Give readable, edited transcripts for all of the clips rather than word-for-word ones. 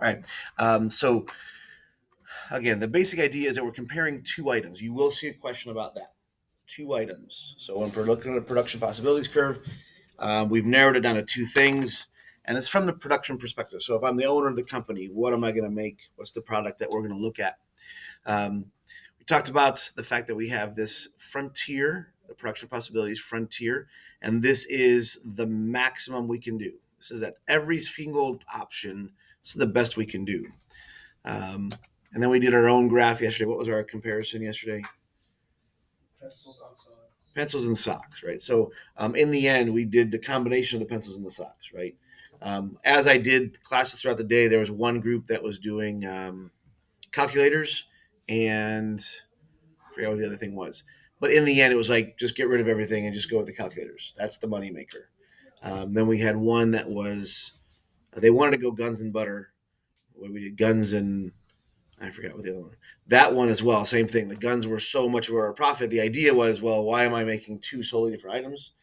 All right. So again, the basic idea is that we're comparing two items. You will see a question about that. Two items. So when we're looking at a production possibilities curve, we've narrowed it down to two things, and it's from the production perspective. So if I'm the owner of the company, what am I going to make? What's the product that we're going to look at? Um, we talked about the fact that we have this frontier, the production possibilities frontier, and this is the maximum we can do. This is at every single option. This is the best we can do. Um, and then we did our own graph yesterday. What was our comparison yesterday? Pencils and socks, right? So in the end, we did the combination of the pencils and the socks, right? As I did classes throughout the day, there was one group that was doing calculators, and I forgot what the other thing was. But in the end, it was like just get rid of everything and just go with the calculators. That's the moneymaker. Then we had one that was they wanted to go guns and butter. We did guns and I forgot what the other one. That one as well, same thing. The guns were so much of our profit. The idea was, well, why am I making two solely different items?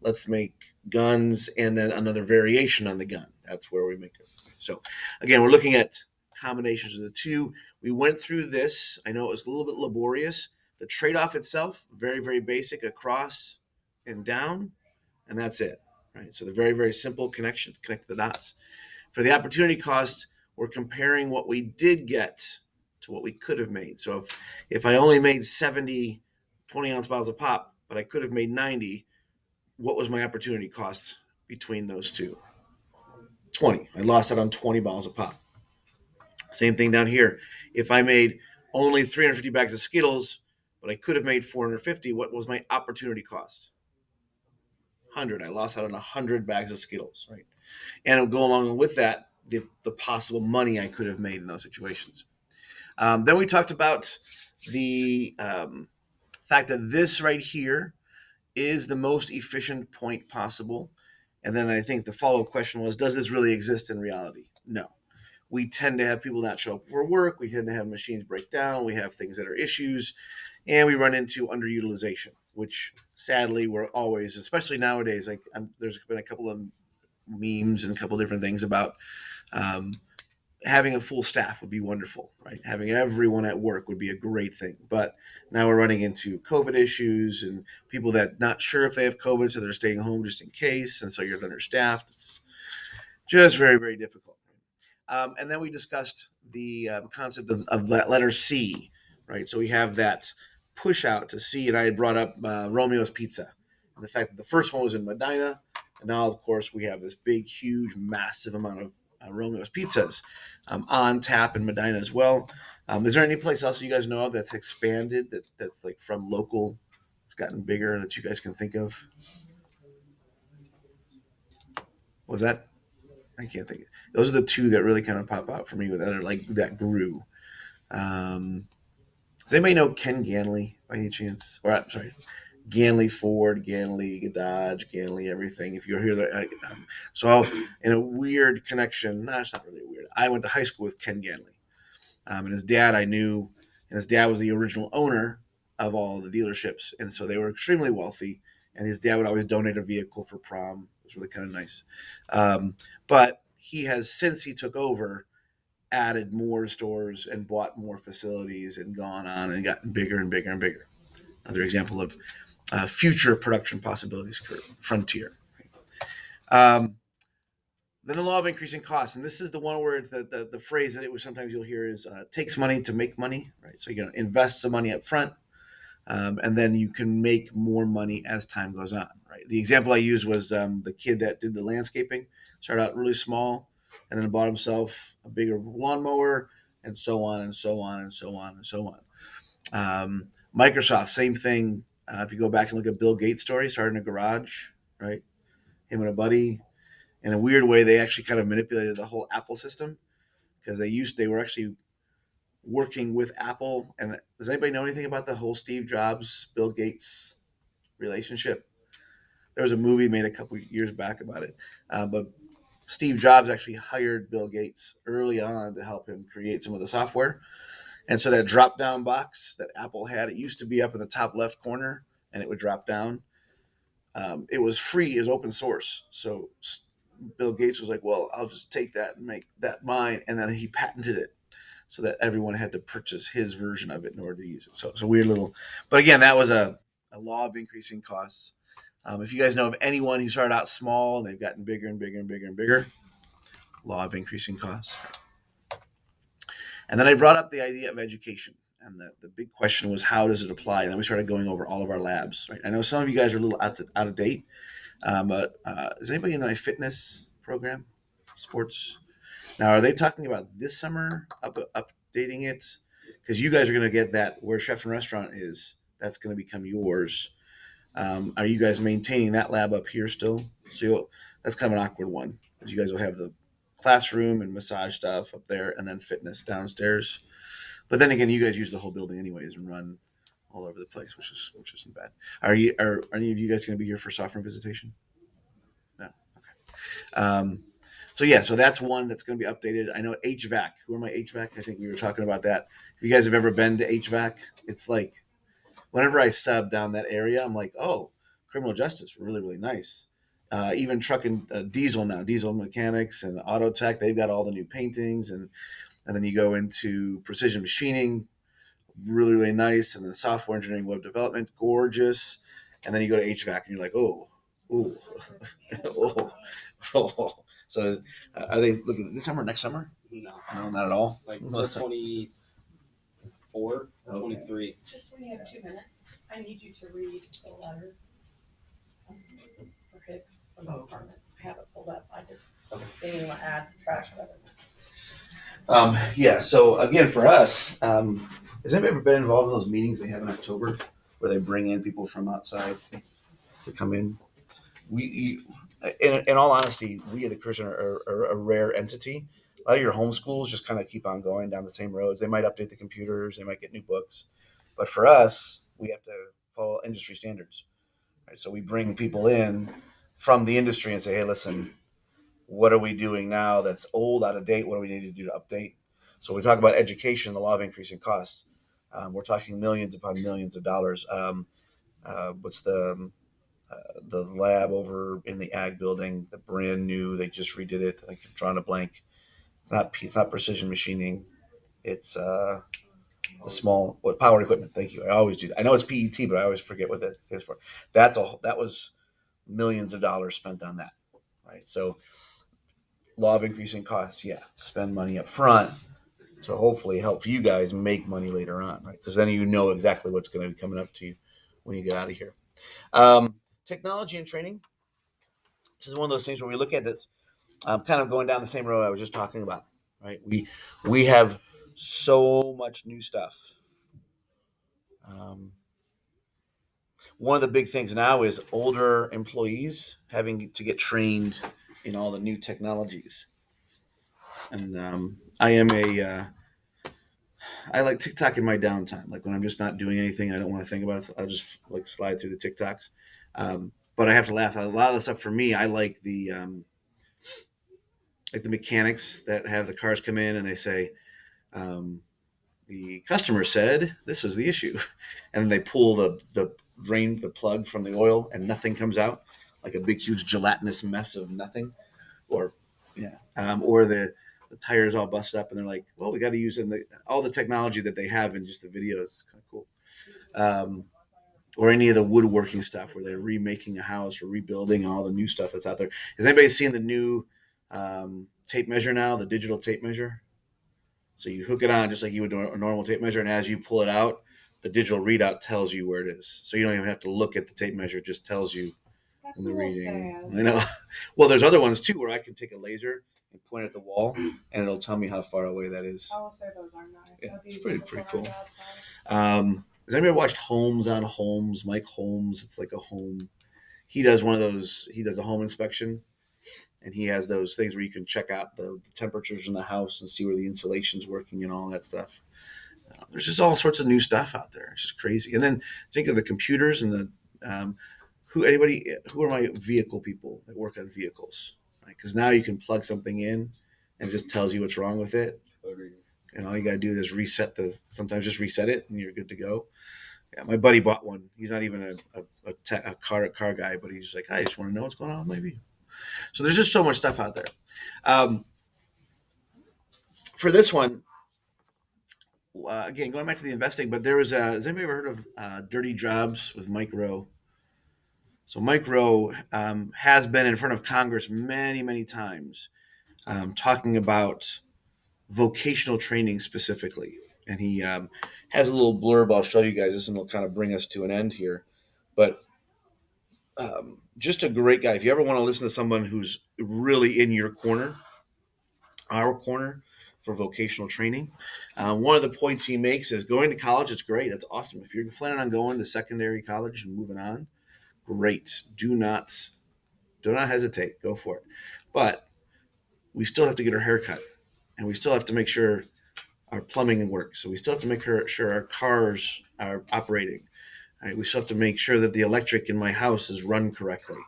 Let's make guns and then another variation on the gun. That's where we make it. So again, we're looking at combinations of the two. We went through this. I know it was a little bit laborious. The trade-off itself, very, very basic, across and down, and that's it. Right. So the very, very simple connection, connect the dots. For the opportunity cost, we're comparing what we did get to what we could have made. So if I only made 70 20-ounce bottles of pop, but I could have made 90, what was my opportunity cost between those two? 20. I lost out on 20 bottles of pop. Same thing down here. If I made only 350 bags of Skittles, but I could have made 450, what was my opportunity cost? 100. I lost out on 100 bags of Skittles, right? And it'll go along with that, the possible money I could have made in those situations. Then we talked about the fact that this right here is the most efficient point possible. And then I think the follow-up question was, does this really exist in reality? No. We tend to have people not show up for work. We tend to have machines break down. We have things that are issues. And we run into underutilization, which sadly we're always, especially nowadays, there's been a couple of memes and a couple of different things about having a full staff would be wonderful, right? Having everyone at work would be a great thing. But now we're running into COVID issues and people that not sure if they have COVID, so they're staying home just in case. And so you're understaffed. It's just very, very difficult. And then we discussed the concept of that letter C, right? So we have that push out to C, and I had brought up Romeo's Pizza. And the fact that the first one was in Medina, and now, of course, we have this big, huge, massive amount of Romeo's Pizzas on tap in Medina as well. Is there any place else you guys know of that's expanded, that's like from local, it's gotten bigger that you guys can think of? What was that? I can't think. Those are the two that really kind of pop out for me that are like that grew. Does anybody know Ken Ganley by any chance? Or I'm sorry, Ganley Ford, Ganley Dodge, Ganley everything. If you're here, so in a weird connection, no, it's not really weird. I went to high school with Ken Ganley, and his dad I knew, and his dad was the original owner of all the dealerships, and so they were extremely wealthy. And his dad would always donate a vehicle for prom. It was really kind of nice. But he has, since he took over, added more stores and bought more facilities and gone on and gotten bigger and bigger and bigger. Another example of future production possibilities for Frontier. Then the law of increasing costs, and this is the one where it's the phrase that it was sometimes you'll hear is takes money to make money, right? So you're going to invest some money up front, and then you can make more money as time goes on, right? The example I used was the kid that did the landscaping, started out really small, and then bought himself a bigger lawnmower, and so on and so on and so on and so on. Microsoft, same thing. If you go back and look at Bill Gates' story, started in a garage, right? Him and a buddy. In a weird way, they actually kind of manipulated the whole Apple system because they were actually working with Apple. And does anybody know anything about the whole Steve Jobs, Bill Gates relationship? There was a movie made a couple of years back about it. But Steve Jobs actually hired Bill Gates early on to help him create some of the software. And so that drop down box that Apple had, it used to be up in the top left corner and it would drop down. It was free, as open source. So Bill Gates was like, well, I'll just take that and make that mine. And then he patented it so that everyone had to purchase his version of it in order to use it. So it's a weird little, but again, that was a law of increasing costs. If you guys know of anyone who started out small and they've gotten bigger and bigger and bigger and bigger, law of increasing costs. And then I brought up the idea of education. And the big question was, how does it apply? And then we started going over all of our labs. Right? I know some of you guys are a little out of date, but is anybody in my fitness program, sports? Now, are they talking about this summer updating it? Because you guys are going to get that where Chef and Restaurant is. That's going to become yours. Are you guys maintaining that lab up here still? So that's kind of an awkward one, because you guys will have the classroom and massage stuff up there, and then fitness downstairs. But then again, you guys use the whole building anyways and run all over the place, which isn't bad. Are any of you guys going to be here for sophomore visitation? No. Okay. So yeah, so that's one that's going to be updated. I know HVAC. Who are my HVAC? I think we were talking about that. If you guys have ever been to HVAC, it's like whenever I sub down that area, I'm like, oh, criminal justice, really, really nice. Even truck and diesel now, diesel mechanics and auto tech, they've got all the new paintings, and then you go into precision machining, really, really nice, and then software engineering, web development, gorgeous, and then you go to HVAC and you're like, oh, ooh, oh, oh. So are they looking at this summer, next summer? No, not at all. Like 24, Okay. 23. Just when you have 2 minutes, I need you to read the letter for Hicks from the department. I have it pulled up. I just didn't want to add, subtract, whatever. Yeah. So again, for us, has anybody ever been involved in those meetings they have in October where they bring in people from outside to come in? In all honesty, we at the Christian are a rare entity. A lot of your homeschools just kind of keep on going down the same roads. They might update the computers, they might get new books, but for us, we have to follow industry standards. Right? So we bring people in from the industry and say, "Hey, listen, what are we doing now that's old, out of date? What do we need to do to update?" So we talk about education, the law of increasing costs. We're talking millions upon millions of dollars. What's the lab over in the ag building, the brand new, they just redid it. I'm drawing a blank. It's not precision machining. It's the small power equipment. Thank you. I always do that. I know it's PET, but I always forget what that stands for. That was millions of dollars spent on that. Right. So law of increasing costs. Yeah. Spend money up front to hopefully help you guys make money later on. Right. Because then you know exactly what's going to be coming up to you when you get out of here. Technology and training. This is one of those things where we look at this, kind of going down the same road I was just talking about. Right, we have so much new stuff. One of the big things now is older employees having to get trained in all the new technologies. And I like TikTok in my downtime, like when I'm just not doing anything and I don't want to think about it. I'll just like slide through the TikToks. But I have to laugh. A lot of the stuff for me, I like the mechanics that have the cars come in and they say, the customer said this was the issue, and then they pull the plug from the oil and nothing comes out, like a big huge gelatinous mess of nothing, or or the tires all busted up and they're like, well, we got to use all the technology that they have in just the videos. Kind of cool. Or any of the woodworking stuff where they're remaking a house or rebuilding all the new stuff that's out there. Has anybody seen the new tape measure now, the digital tape measure? So you hook it on just like you would do a normal tape measure, and as you pull it out, the digital readout tells you where it is. So you don't even have to look at the tape measure; it just tells you in the reading. Sad. I know. Well, there's other ones too where I can take a laser and point at the wall, and it'll tell me how far away that is. I will say those are nice. Yeah, it's pretty cool. Has anybody watched Holmes on Holmes? Mike Holmes. It's like a home. He does one of those. He does a home inspection. And he has those things where you can check out the temperatures in the house and see where the insulation's working and all that stuff. There's just all sorts of new stuff out there. It's just crazy. And then think of the computers and the who are my vehicle people that work on vehicles, right? Because now you can plug something in and it just tells you what's wrong with it. And all you got to do is sometimes just reset it and you're good to go. Yeah, my buddy bought one. He's not even a car guy, but he's just like, I just want to know what's going on, maybe. So there's just so much stuff out there. Um, for this one, again, going back to the investing, but there was has anybody ever heard of Dirty Jobs with Mike Rowe? So Mike Rowe has been in front of Congress many, many times talking about vocational training specifically. And he has a little blurb I'll show you guys this, and it'll kind of bring us to an end here. But just a great guy. If you ever want to listen to someone who's really in your corner, our corner for vocational training, one of the points he makes is going to college. It's great. That's awesome. If you're planning on going to secondary college and moving on, great. Do not hesitate. Go for it. But we still have to get our hair cut, and we still have to make sure our plumbing works. So we still have to make sure our cars are operating. Right? We still have to make sure that the electric in my house is run correctly.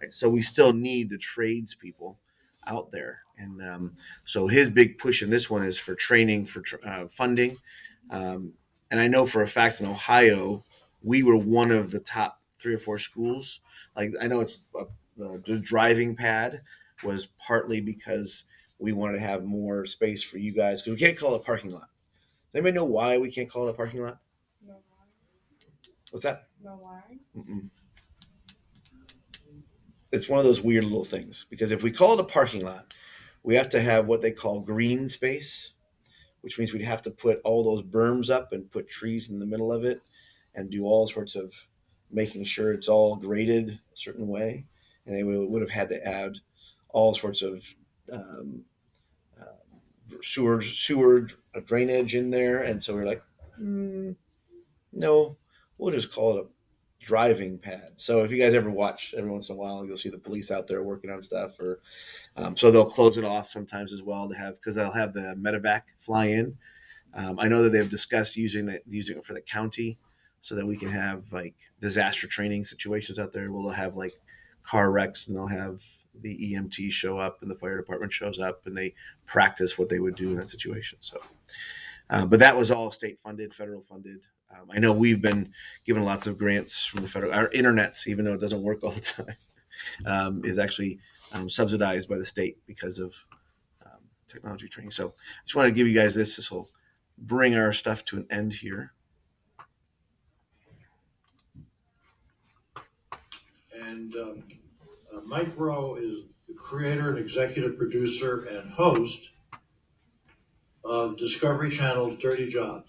Right? So we still need the tradespeople out there. And so his big push in this one is for training, for funding. And I know for a fact in Ohio, we were one of the top 3 or 4 schools. Like I know it's the driving pad was partly because we wanted to have more space for you guys because we can't call it a parking lot. Does anybody know why we can't call it a parking lot? No What's that? No lines. Mm-mm. It's one of those weird little things because if we call it a parking lot, we have to have what they call green space, which means we'd have to put all those berms up and put trees in the middle of it and do all sorts of making sure it's all graded a certain way. And they would have had to add all sorts of sewer drainage in there. And so we're like, no, we'll just call it a driving pad. So if you guys ever watch, every once in a while, you'll see the police out there working on stuff, or so they'll close it off sometimes as well to have because they'll have the medevac fly in. I know that they've discussed using it for the county so that we can have like disaster training situations out there. We'll have like car wrecks and they'll have the EMT show up and the fire department shows up and they practice what they would do in that situation. So, but that was all state funded, federal funded. I know we've been given lots of grants from the federal. Our internets, even though it doesn't work all the time, is actually subsidized by the state because of technology training. So I just want to give you guys this. This will bring our stuff to an end here. And Mike Rowe is the creator and executive producer and host of Discovery Channel's Dirty Jobs.